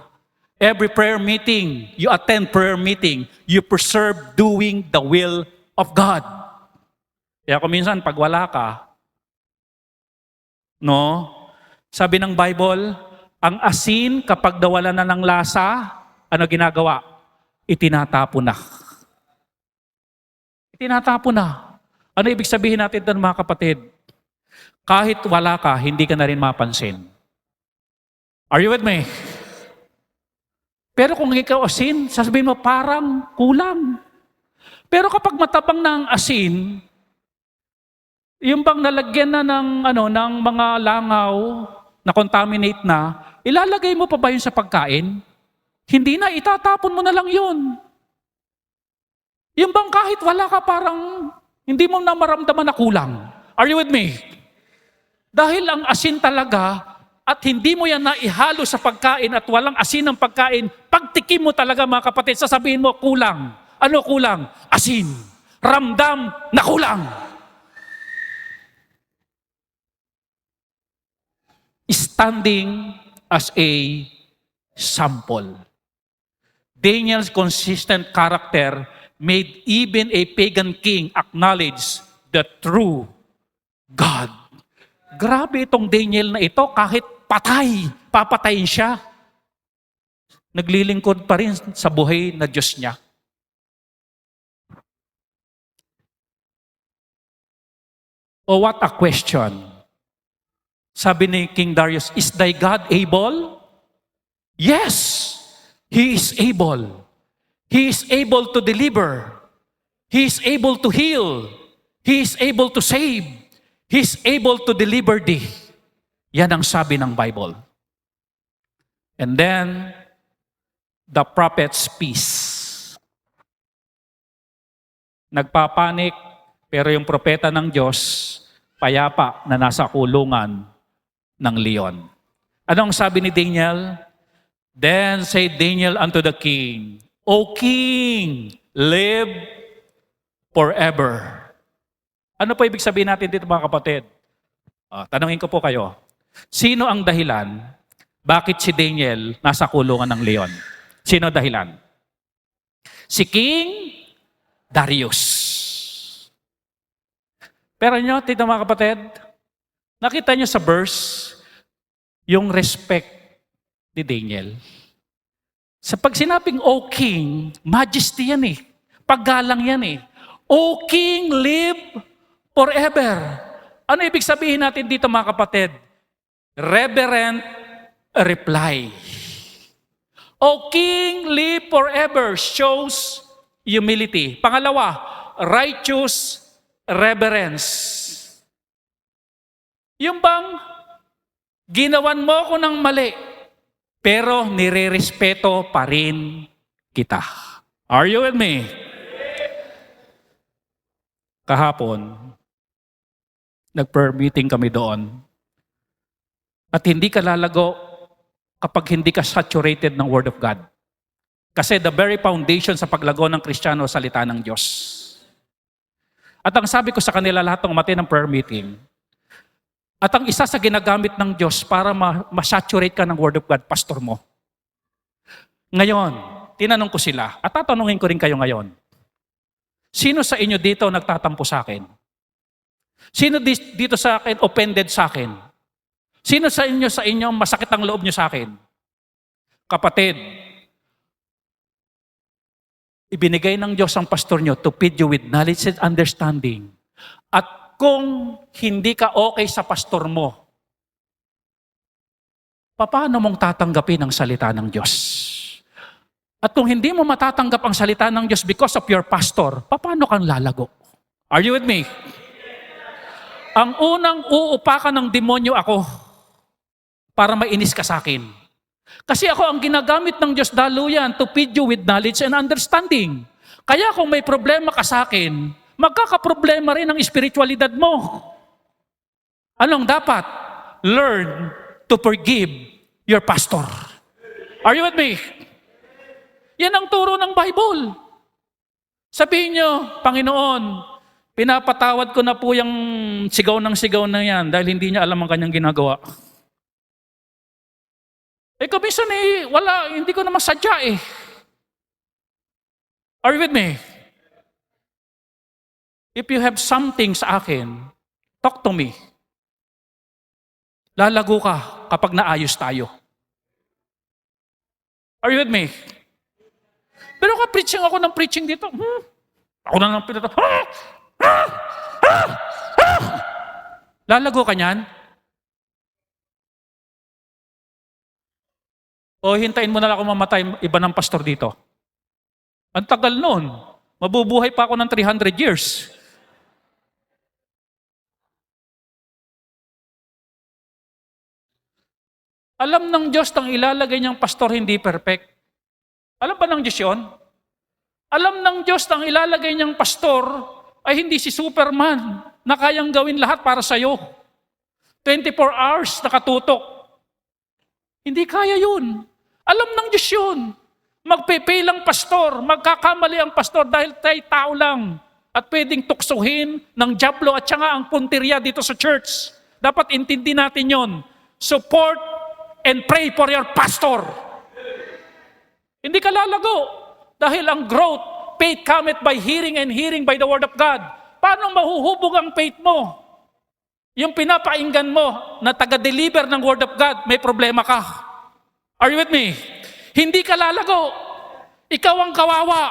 Every prayer meeting, you attend prayer meeting, you preserve doing the will of God. Kaya kung minsan, pag wala ka, no? Sabi ng Bible, ang asin kapag nawala na ng lasa, ano ginagawa? Itinatapon na. Itinatapon na. Ano ibig sabihin natin doon mga kapatid? Kahit wala ka, hindi ka na rin mapansin. Are you with me? Pero kung ikaw asin, sasabihin mo parang kulang. Pero kapag matabang na ang asin, yung bang nalagyan na ng mga langaw na contaminate na, ilalagay mo pa ba yun sa pagkain? Hindi na, itatapon mo na lang yun. Yung bang kahit wala ka parang hindi mo na maramdaman na kulang. Are you with me? Dahil ang asin talaga at hindi mo yan naihalo sa pagkain at walang asin ng pagkain, pagtikim mo talaga mga kapatid, sasabihin mo kulang. Ano kulang? Asin. Ramdam na kulang. Standing as a sample. Daniel's consistent character made even a pagan king acknowledge the true God. Grabe itong Daniel na ito, kahit patay, papatayin siya. Naglilingkod pa rin sa buhay na Diyos niya. Oh, what a question. Sabi ni King Darius, is thy God able? Yes, He is able. He is able to deliver. He is able to heal. He is able to save. He is able to deliver thee. Yan ang sabi ng Bible. And then, the prophet's peace. Nagpapanik, pero yung propeta ng Diyos, payapa na nasa kulungan ng leon. Anong sabi ni Daniel? Then said Daniel unto the king, O king, live forever. Ano po ibig sabihin natin dito mga kapatid? Tanungin ko po kayo. Sino ang dahilan bakit si Daniel nasa kulungan ng leon? Sino dahilan? Si King Darius. Pero nyo, tito mga kapatid, nakita nyo sa verse, yung respect ni Daniel. Sa pag sinabing, O King, majesty yan eh. Paggalang yan eh. O King, live forever. Ano ibig sabihin natin dito mga kapatid? Reverent reply. O King, live forever shows humility. Pangalawa, righteous reverence. Yung bang ginawan mo ko ng mali, pero nire-respeto pa rin kita. Are you with me? Kahapon, nag-prayer meeting kami doon. At hindi ka lalago kapag hindi ka saturated ng Word of God. Kasi the very foundation sa paglago ng Kristiyano, salita ng Diyos. At ang sabi ko sa kanila lahat ng umati ng prayer meeting, at ang isa sa ginagamit ng Diyos para ma-saturate ka ng Word of God, pastor mo. Ngayon, tinanong ko sila, at tatanungin ko rin kayo ngayon, sino sa inyo dito nagtatampo sa akin? Sino dito sa akin offended sa akin? Sino sa inyo masakit ang loob niyo sa akin? Kapatid, ibinigay ng Diyos ang pastor niyo to feed you with knowledge and understanding. At kung hindi ka okay sa pastor mo, paano mong tatanggapin ang salita ng Diyos? At kung hindi mo matatanggap ang salita ng Diyos because of your pastor, paano kang lalago? Are you with me? Ang unang uupakan ng demonyo ako para mainis ka sa akin. Kasi ako ang ginagamit ng Diyos daluyan to feed you with knowledge and understanding. Kaya kung may problema ka sa akin, magkakaproblema rin ang espiritualidad mo. Anong dapat? Learn to forgive your pastor. Are you with me? Yan ang turo ng Bible. Sabihin nyo, Panginoon, pinapatawad ko na po yung sigaw na yan dahil hindi niya alam ang kanyang ginagawa. Minsan wala, hindi ko naman sadya eh. Are you with me? If you have something sa akin, talk to me. Lalago ka kapag naayos tayo. Are you with me? Pero ka-preaching ako ng preaching dito. Ako na lang pinata. Lalago ka niyan? O hintayin mo na lang ako mamatay, iba ng pastor dito. Ang tagal nun. Mabubuhay pa ako ng 300 years. Alam ng Diyos ang ilalagay niyang pastor hindi perfect. Alam ba ng Diyos yun? Alam ng Diyos ang ilalagay niyang pastor ay hindi si Superman na kayang gawin lahat para sa'yo. 24 hours nakatutok. Hindi kaya yun. Alam ng Diyos yun. Magpe-fail ang pastor, magkakamali ang pastor dahil tayo tao lang at pwedeng tuksuhin ng diablo at saka ang punteriya dito sa church. Dapat intindi natin yon. Support and pray for your pastor. Hindi ka lalago dahil ang growth, faith cometh by hearing and hearing by the word of God. Paano mahuhubog ang faith mo? Yung pinapainggan mo na taga-deliver ng word of God, may problema ka. Are you with me? Hindi ka lalago. Ikaw ang kawawa.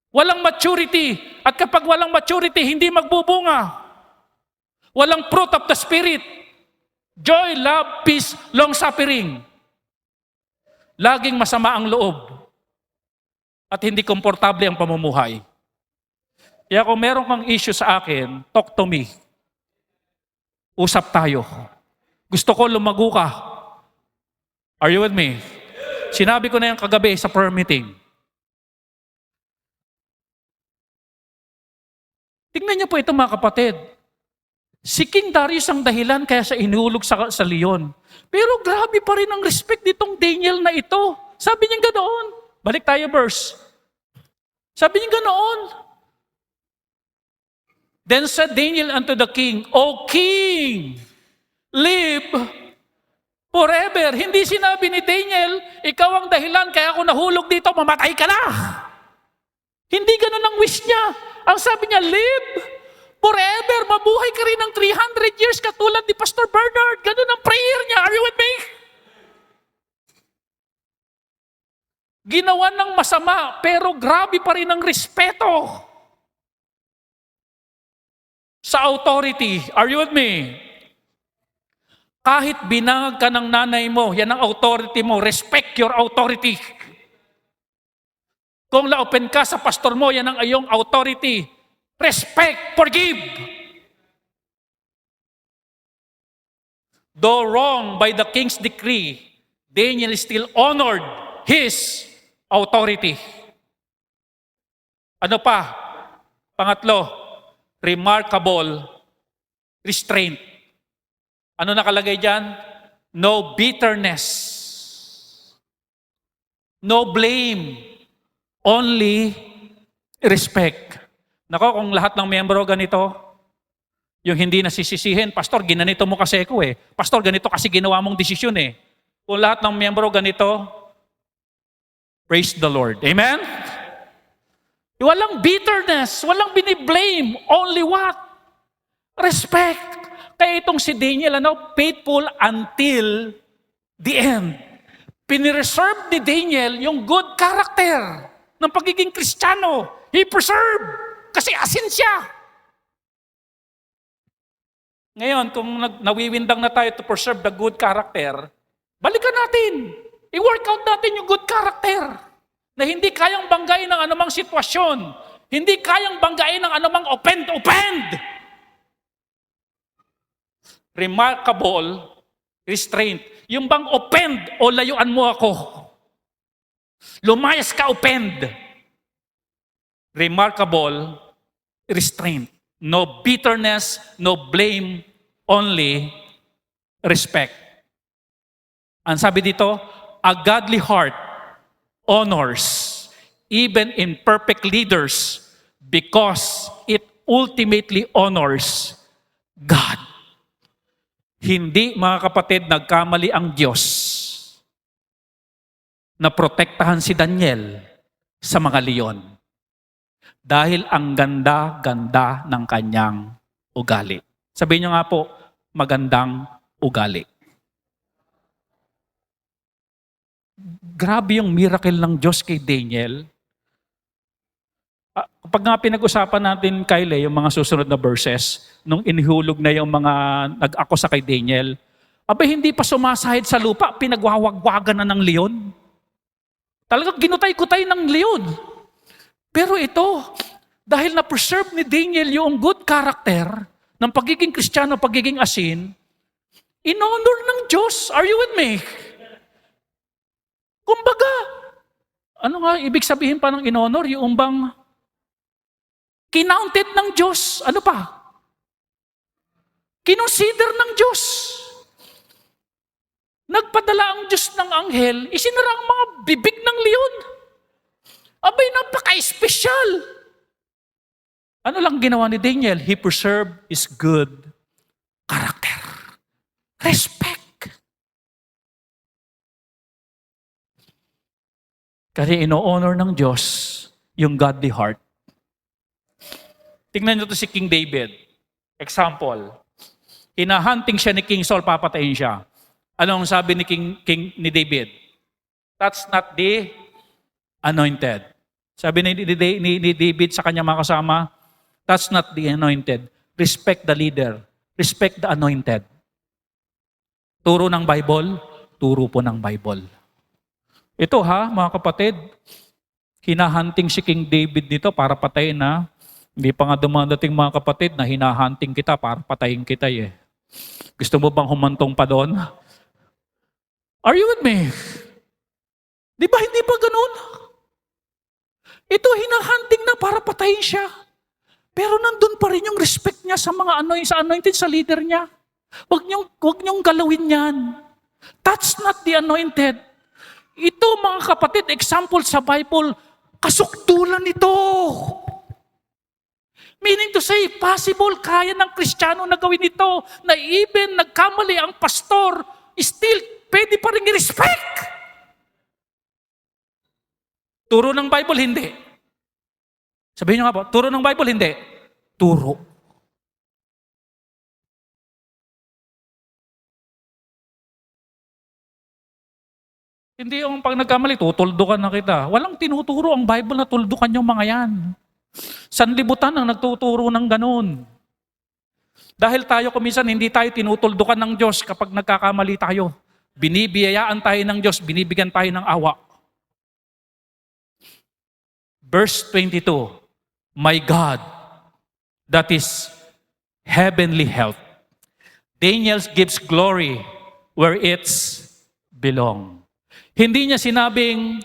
Walang maturity. At kapag walang maturity, hindi magbubunga. Walang fruit of the Spirit. Joy, love, peace, long-suffering. Laging masama ang loob. At hindi komportable ang pamumuhay. Kaya kung meron kang issue sa akin, talk to me. Usap tayo. Gusto ko lumago ka. Are you with me? Sinabi ko na yung kagabi sa prayer meeting. Tingnan niyo po ito mga kapatid. Si King Darius ang dahilan kaya siya inulog sa leon. Pero grabe pa rin ang respect nitong Daniel na ito. Sabi niya ganoon. Balik tayo verse. Sabi niya ganoon. Then said Daniel unto the king, O king, live forever. Hindi sinabi ni Daniel, ikaw ang dahilan kaya ako nahulog dito, mamatay ka na. Hindi ganun ang wish niya. Ang sabi niya, live forever. Mabuhay ka rin ng 300 years katulad ni Pastor Bernard. Ganun ang prayer niya. Are you with me? Ginawa ng masama, pero grabe pa rin ang respeto sa authority. Are you with me? Kahit binangag ka ng nanay mo, yan ang authority mo. Respect your authority. Kung la-open ka sa pastor mo, yan ang iyong authority. Respect, forgive. Though wrong by the king's decree, Daniel still honored his authority. Ano pa? Pangatlo, remarkable restraint. Ano nakalagay dyan? No bitterness. No blame. Only respect. Nako, kung lahat ng miyembro ganito, yung hindi nasisisihin, Pastor, ginanito mo kasi ako eh. Pastor, ganito kasi ginawa mong desisyon eh. Kung lahat ng miyembro ganito, praise the Lord. Amen? Walang bitterness, walang biniblame. Only what? Respect. Kaya itong si Daniel, faithful until the end. Pinireserve ni Daniel yung good character ng pagiging Kristiyano. He preserved kasi asin siya. Ngayon, kung nawiwindang na tayo to preserve the good character, balikan natin. I-work out natin yung good character na hindi kayang banggain ng anumang sitwasyon. Hindi kayang banggain ng anumang offend. Remarkable restraint. Yung bang offend o layuan mo ako. Lumayas ka, offend. Remarkable restraint. No bitterness, no blame, only respect. Ang sabi dito, a godly heart honors even imperfect leaders because it ultimately honors God. Hindi, mga kapatid, nagkamali ang Diyos na protektahan si Daniel sa mga leon. Dahil ang ganda-ganda ng kanyang ugali. Sabihin niyo nga po, magandang ugali. Grabe yung miracle ng Diyos kay Daniel. Kapag nga pinag-usapan natin, Kyle, yung mga susunod na verses, nung inihulog na yung mga nag-akusa kay Daniel, abay hindi pa sumasahid sa lupa, pinagwawagwagan na ng leon. Talagang ginutay-kutay ng leon. Pero ito, dahil na-preserve ni Daniel yung good character ng pagiging Kristiyano, pagiging asin, in-honor ng Diyos. Are you with me? Kumbaga, ano nga ibig sabihin pa ng in-honor? Yung bang kinounted ng Diyos. Ano pa? Kinonsider ng Diyos. Nagpadala ang Diyos ng anghel, isinara ang mga bibig ng leon. Abay, napaka-espesyal. Ano lang ginawa ni Daniel? He preserved his good character. Respect. Kasi ino-honor ng Diyos yung godly heart. Tingnan nyo to si King David. Example. Hinahunting siya ni King Saul, papatayin siya. Anong sabi ni David? That's not the anointed. Sabi ni David sa kanyang mga kasama, that's not the anointed. Respect the leader. Respect the anointed. Turo ng Bible, turo po ng Bible. Ito mga kapatid, hinahunting si King David dito para patayin na. Hindi pa nga dumadating mga kapatid na hinahunting kita para patayin kita eh. Gusto mo bang humantong pa doon? Are you with me? Di ba hindi pa ganun? Ito hinahunting na para patayin siya. Pero nandun pa rin yung respect niya sa mga anointed, sa leader niya. Huwag niyong galawin yan. That's not the anointed. Ito mga kapatid, example sa Bible, kasukdulan ito. Meaning to say, possible, kaya ng Kristiyano na gawin ito, na even nagkamali ang pastor, still, pwede pa rin i-respect. Turo ng Bible, hindi. Sabihin nyo nga po, turo ng Bible, hindi. Turo. Hindi yung pag nagkamali, tutuldukan na kita. Walang tinuturo ang Bible na tuldukan yung mga yan. Sanlibutan ang nagtuturo ng ganun. Dahil tayo kuminsan, hindi tayo tinutuldukan ng Diyos kapag nagkakamali tayo. Binibiyayaan tayo ng Diyos, binibigyan tayo ng awa. Verse 22, my God, that is heavenly health. Daniel gives glory where it's belong. Hindi niya sinabing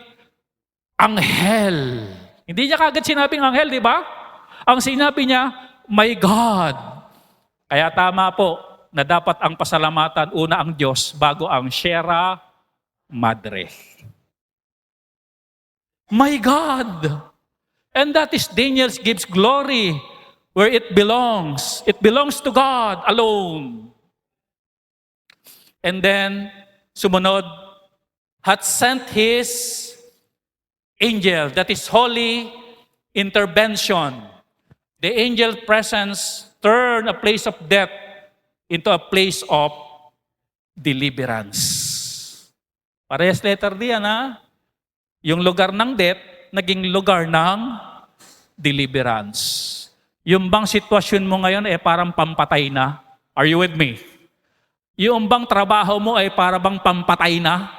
anghel. Hindi niya kagad sinabing anghel, di ba? Ang sinabi niya, my God. Kaya tama po na dapat ang pasalamatan una ang Diyos bago ang Sierra Madre. My God. And that is Daniel gives glory where it belongs. It belongs to God alone. And then, sumunod, hath sent His angel, that is holy intervention. The angel presence turn a place of death into a place of deliverance. Parehas letter D yan, ha? Yung lugar ng death, naging lugar ng deliverance. Yung bang sitwasyon mo ngayon ay parang pampatay na? Are you with me? Yung bang trabaho mo ay parang pampatay na?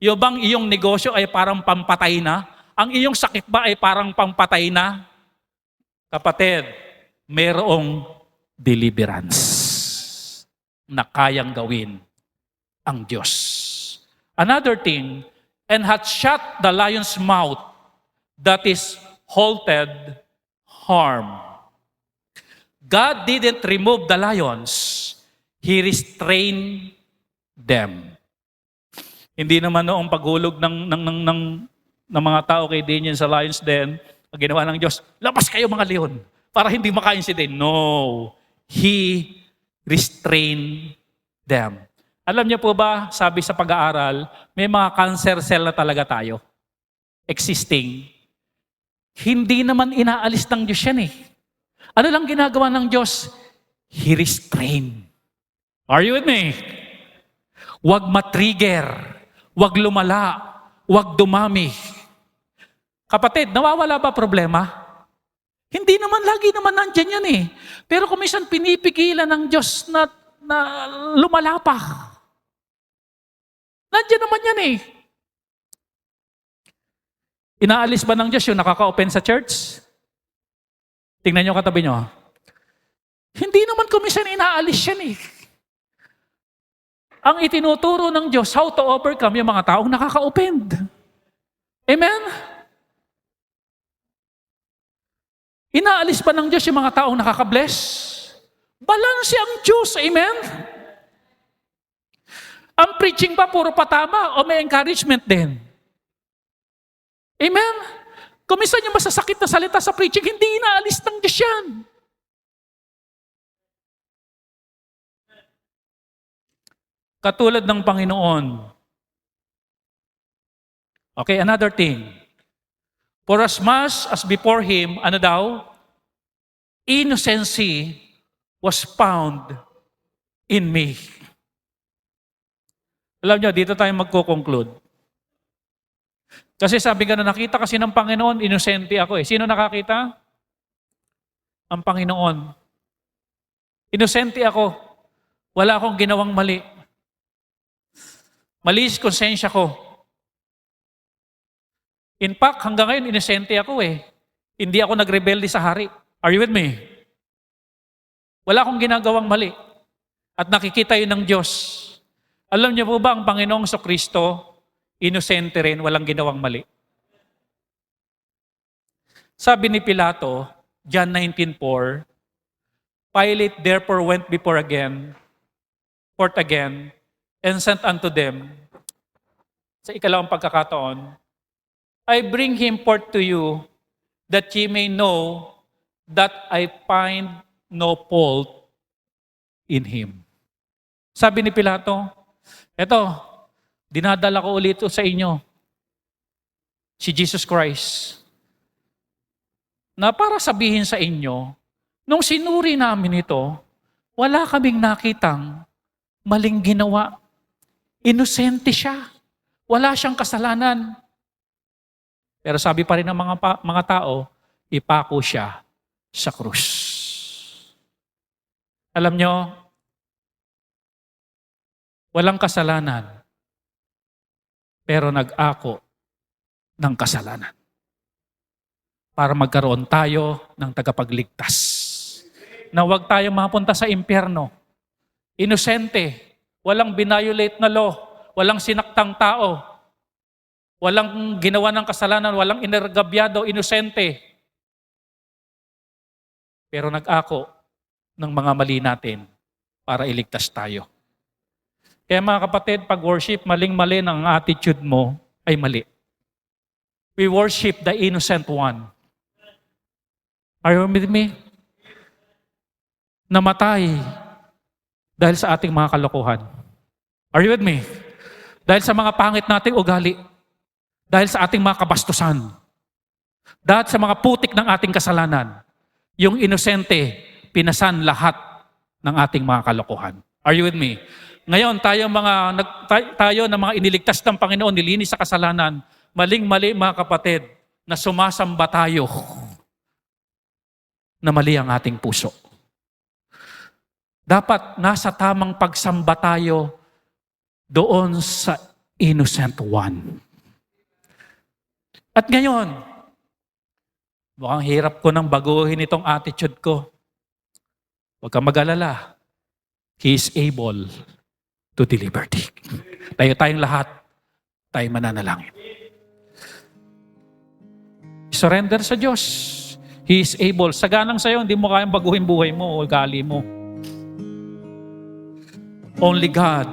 Yung bang iyong negosyo ay parang pampatay na? Ang iyong sakit ba ay parang pampatay na? Kapatid, mayroong deliverance na kayang gawin ang Diyos. Another thing, and hath shut the lion's mouth, that is halted harm. God didn't remove the lions, He restrained them. Hindi naman noong paghulog ng mga tao kay Daniel sa lion's den, ang ginawa ng Diyos, labas kayo mga leon, para hindi makain si Daniel. No, He restrained them. Alam niyo po ba, sabi sa pag-aaral, may mga cancer cell na talaga tayo, existing. Hindi naman inaalis ng Diyos yan eh. Ano lang ginagawa ng Diyos? He restrained. Are you with me? Huwag matrigger. Huwag lumala, huwag dumami. Kapatid, nawawala ba problema? Hindi naman, lagi naman nandyan yan eh. Pero kung minsan pinipigilan ng Diyos na lumala pa. Nandyan naman yan eh. Inaalis ba ng Diyos yung nakaka-open sa church? Tingnan nyo katabi nyo. Hindi naman kung minsan inaalis yan eh. Ang itinuturo ng Diyos, how to overcome yung mga taong nakaka-offend. Amen? Inaalis pa ng Diyos yung mga taong nakaka-bless? Balanse ang Diyos. Amen? Ang preaching ba puro patama o may encouragement din? Amen? Kung minsan yung masasakit na salita sa preaching, hindi inaalis ng Diyos yan. Katulad ng Panginoon. Okay, another thing. For as much as before Him, ano daw? Innocency was found in me. Alam nyo, dito tayo magko-conclude. Kasi sabi nga na nakita kasi ng Panginoon, inosente ako eh. Sino nakakita? Ang Panginoon. Inosente ako. Wala akong ginawang mali. Malis konsensya ko. In fact, hanggang ngayon, inosente ako eh. Hindi ako nagrebelde sa hari. Are you with me? Wala akong ginagawang mali. At nakikita yun ng Diyos. Alam niyo po ba, ang Panginoong Kristo, inosente rin, walang ginawang mali. Sabi ni Pilato, John 19:4, Pilate therefore went forth again, and sent unto them, sa ikalawang pagkakataon, I bring him forth to you, that ye may know that I find no fault in Him. Sabi ni Pilato, eto, dinadala ko ulit sa inyo, si Jesus Christ, na para sabihin sa inyo, nung sinuri namin ito, wala kaming nakitang maling ginawa. Inosente siya. Wala siyang kasalanan. Pero sabi pa rin ng mga tao, ipako siya sa krus. Alam nyo, walang kasalanan, pero nag-ako ng kasalanan para magkaroon tayo ng tagapagligtas. Na huwag tayo mapunta sa impyerno. Inosente, walang binayolate na law, walang sinaktang tao, walang ginawa ng kasalanan, walang inergabyado, inosente. Pero nag-ako ng mga mali natin para iligtas tayo. Kaya mga kapatid, pag worship, maling-mali ng attitude mo ay mali. We worship the innocent one. Are you with me? Namatay dahil sa ating mga kalokohan. Are you with me? Dahil sa mga pangit nating ugali. Dahil sa ating mga kabastusan. Dahil sa mga putik ng ating kasalanan. Yung inosente, pinasan lahat ng ating mga kalokohan. Are you with me? Ngayon, tayo na mga iniligtas ng Panginoon, nilinis sa kasalanan, maling-mali mga kapatid, na sumasamba tayo na mali ang ating puso. Dapat nasa tamang pagsamba tayo doon sa innocent one. At ngayon, mukhang hirap ko nang baguhin itong attitude ko. Huwag kang mag-alala. He is able to deliver thee. Tayong lahat, tayo mananalangin. Surrender sa Diyos. He is able. Saganang sa'yo, hindi mo kayang baguhin buhay mo o ugali mo. Only God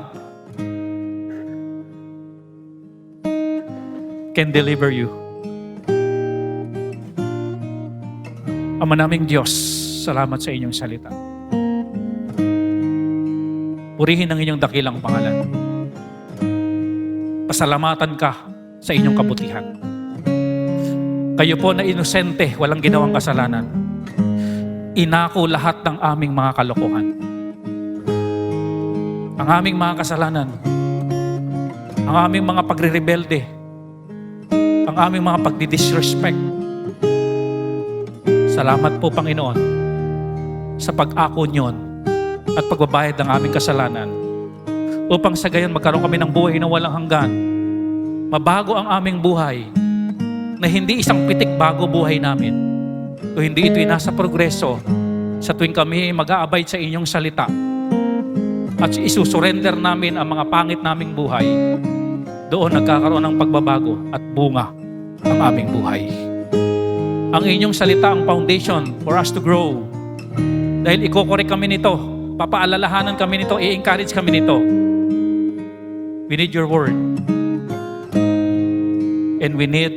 can deliver you. Ama naming Diyos, salamat sa inyong salita. Purihin ang inyong dakilang pangalan. Pasalamatan ka sa inyong kabutihan. Kayo po na inosente, walang ginawang kasalanan. Inako lahat ng aming mga kalokohan. Ang aming mga kasalanan, ang aming mga pagre-rebelde, ang aming mga pagdi-disrespect. Salamat po, Panginoon, sa pag-ako nyon at pagbabayad ng aming kasalanan upang sa gayon magkaroon kami ng buhay na walang hanggan. Mabago ang aming buhay na hindi isang pitik bago buhay namin o hindi ito'y nasa progreso sa tuwing kami mag-aabay sa inyong salita at isusurrender namin ang mga pangit naming buhay. Doon nagkakaroon ng pagbabago at bunga ang aming buhay. Ang inyong salita ang foundation for us to grow. Dahil ikokorek kami nito, papaalalahanan kami nito, i-encourage kami nito. We need your word. And we need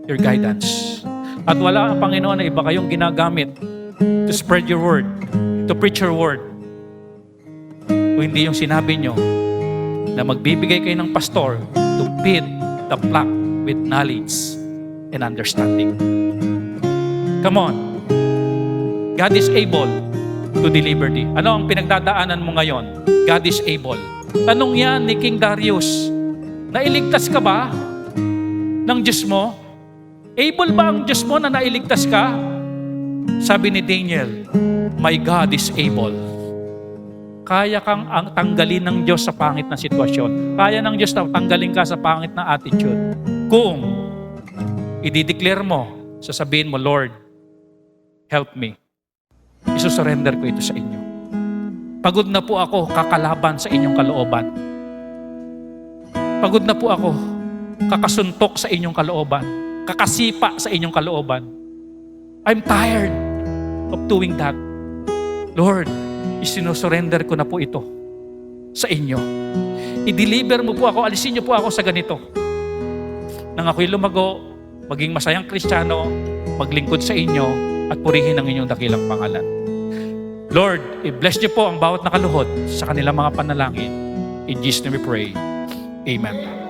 your guidance. At wala ang Panginoon na iba kayong ginagamit to spread your word, to preach your word. Kung hindi yung sinabi nyo na magbibigay kayo ng pastor to feed the flock with knowledge and understanding. Come on. God is able to deliver thee. Ano ang pinagdadaanan mo ngayon? God is able. Tanong yan ni King Darius, nailigtas ka ba ng Diyos mo? Able ba ang Diyos mo na nailigtas ka? Sabi ni Daniel, my God is able. Kaya kang tanggalin ng Diyos sa pangit na sitwasyon. Kaya ng Diyos na tanggalin ka sa pangit na attitude. Kung i-declare mo, sasabihin mo, Lord, help me. Isusurrender ko ito sa inyo. Pagod na po ako kakalaban sa inyong kalooban. Pagod na po ako kakasuntok sa inyong kalooban. Kakasipa sa inyong kalooban. I'm tired of doing that. Lord, isinusurrender ko na po ito sa inyo. I-deliver mo po ako, alisin niyo po ako sa ganito. Nang ako'y lumago, maging masayang Kristiyano, maglingkod sa inyo, at purihin ang inyong dakilang pangalan. Lord, i-bless niyo po ang bawat nakaluhod sa kanilang mga panalangin. In Jesus' name we pray. Amen.